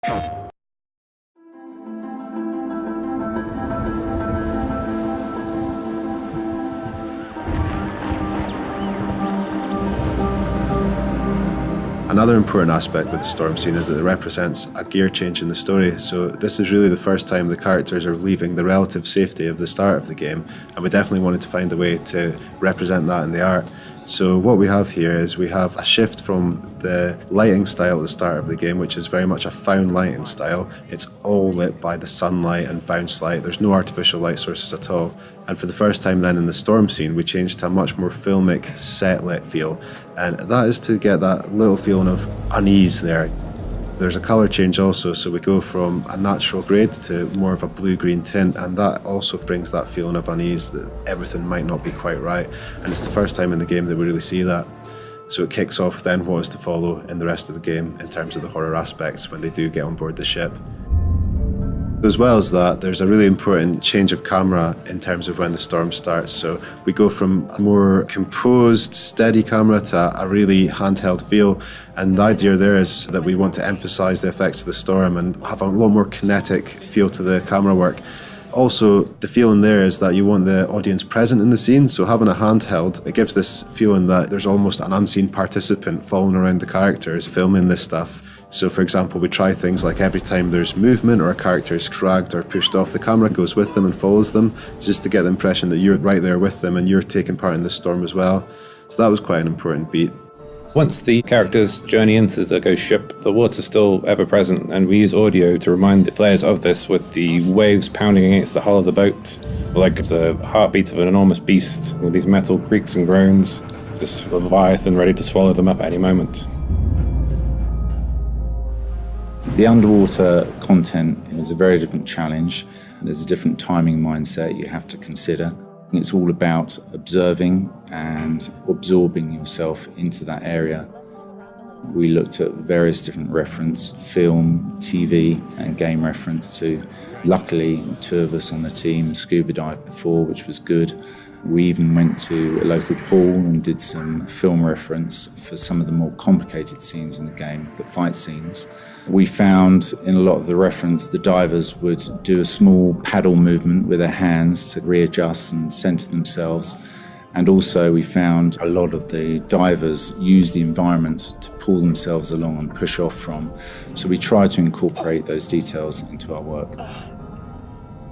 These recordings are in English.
Another important aspect with the storm scene is that it represents a gear change in the story. So this is really the first time the characters are leaving the relative safety of the start of the game, and we definitely wanted to find a way to represent that in the art. So what we have here is we have a shift from the lighting style at the start of the game, which is very much a found lighting style. It's all lit by the sunlight and bounce light. There's no artificial light sources at all. And for the first time then in the storm scene, we changed to a much more filmic, set-lit feel. And that is to get that little feeling of unease there. There's a colour change also, so we go from a natural grade to more of a blue-green tint, and that also brings that feeling of unease that everything might not be quite right. And it's the first time in the game that we really see that. So it kicks off then what is to follow in the rest of the game in terms of the horror aspects when they do get on board the ship. As well as that, there's a really important change of camera in terms of when the storm starts. So we go from a more composed, steady camera to a really handheld feel. And the idea there is that we want to emphasize the effects of the storm and have a lot more kinetic feel to the camera work. Also, the feeling there is that you want the audience present in the scene, so having a handheld, it gives this feeling that there's almost an unseen participant following around the characters, filming this stuff. So for example, we try things like every time there's movement or a character is dragged or pushed off, the camera goes with them and follows them, just to get the impression that you're right there with them and you're taking part in the storm as well. So that was quite an important beat. Once the characters journey into the ghost ship, the water's still ever present, and we use audio to remind the players of this with the waves pounding against the hull of the boat, like the heartbeat of an enormous beast with these metal creaks and groans, this leviathan ready to swallow them up at any moment. The underwater content is a very different challenge. There's a different timing mindset you have to consider. It's all about observing and absorbing yourself into that area. We looked at various different reference, film, TV and game reference too. Luckily, 2 of us on the team scuba dived before, which was good. We even went to a local pool and did some film reference for some of the more complicated scenes in the game, the fight scenes. We found in a lot of the reference, the divers would do a small paddle movement with their hands to readjust and center themselves. And also we found a lot of the divers use the environment to pull themselves along and push off from. So we try to incorporate those details into our work.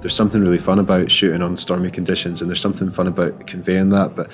There's something really fun about shooting on stormy conditions, and there's something fun about conveying that. But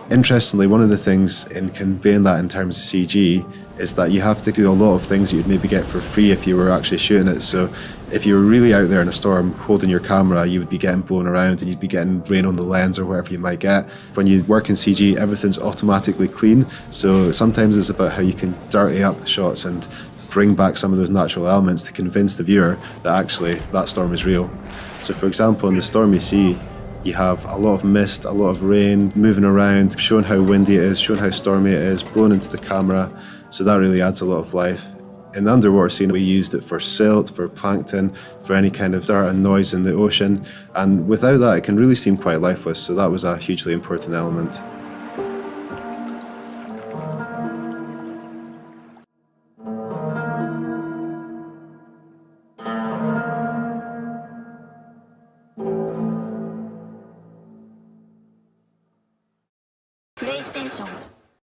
interestingly, one of the things in conveying that in terms of CG is that you have to do a lot of things that you'd maybe get for free if you were actually shooting it. So if you were really out there in a storm holding your camera, you would be getting blown around and you'd be getting rain on the lens or whatever you might get. When you work in CG, everything's automatically clean. So sometimes it's about how you can dirty up the shots and bring back some of those natural elements to convince the viewer that actually that storm is real. So for example, in the stormy sea, you have a lot of mist, a lot of rain moving around, showing how windy it is, showing how stormy it is, blowing into the camera. So that really adds a lot of life. In the underwater scene, we used it for silt, for plankton, for any kind of dirt and noise in the ocean. And without that, it can really seem quite lifeless. So that was a hugely important element.